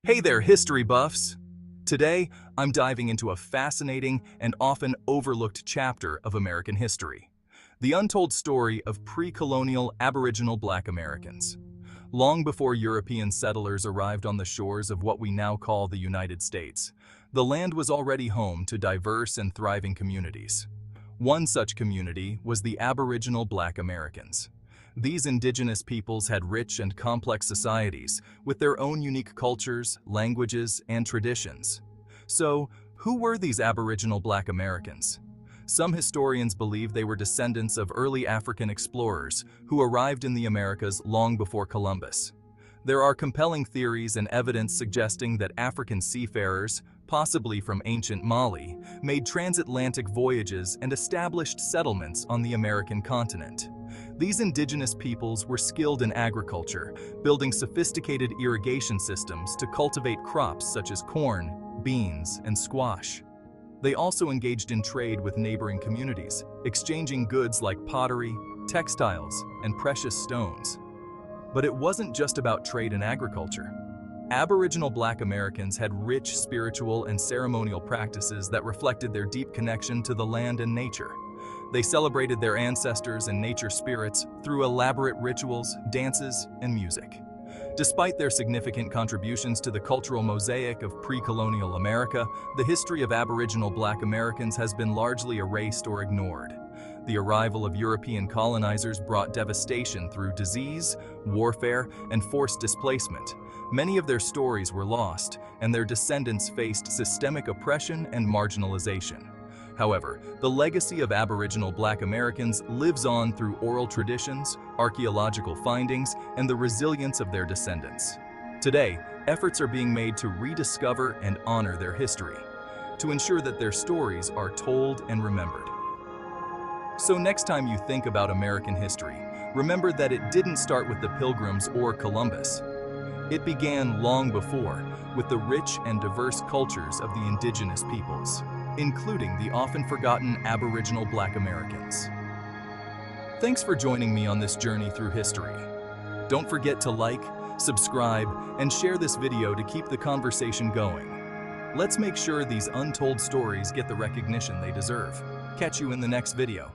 Hey there, history buffs! Today, I'm diving into a fascinating and often overlooked chapter of American history, the untold story of pre-colonial Aboriginal Black Americans. Long before European settlers arrived on the shores of what we now call the United States, the land was already home to diverse and thriving communities. One such community was the Aboriginal Black Americans. These indigenous peoples had rich and complex societies with their own unique cultures, languages, and traditions. So, who were these Aboriginal Black Americans? Some historians believe they were descendants of early African explorers who arrived in the Americas long before Columbus. There are compelling theories and evidence suggesting that African seafarers, possibly from ancient Mali, made transatlantic voyages and established settlements on the American continent. These indigenous peoples were skilled in agriculture, building sophisticated irrigation systems to cultivate crops such as corn, beans, and squash. They also engaged in trade with neighboring communities, exchanging goods like pottery, textiles, and precious stones. But it wasn't just about trade and agriculture. Aboriginal Black Americans had rich spiritual and ceremonial practices that reflected their deep connection to the land and nature. They celebrated their ancestors and nature spirits through elaborate rituals, dances, and music. Despite their significant contributions to the cultural mosaic of pre-colonial America, the history of Aboriginal Black Americans has been largely erased or ignored. The arrival of European colonizers brought devastation through disease, warfare, and forced displacement. Many of their stories were lost, and their descendants faced systemic oppression and marginalization. However, the legacy of Aboriginal Black Americans lives on through oral traditions, archaeological findings, and the resilience of their descendants. Today, efforts are being made to rediscover and honor their history, to ensure that their stories are told and remembered. So next time you think about American history, remember that it didn't start with the Pilgrims or Columbus. It began long before, with the rich and diverse cultures of the indigenous peoples, including the often forgotten Aboriginal Black Americans. Thanks for joining me on this journey through history. Don't forget to like, subscribe, and share this video to keep the conversation going. Let's make sure these untold stories get the recognition they deserve. Catch you in the next video.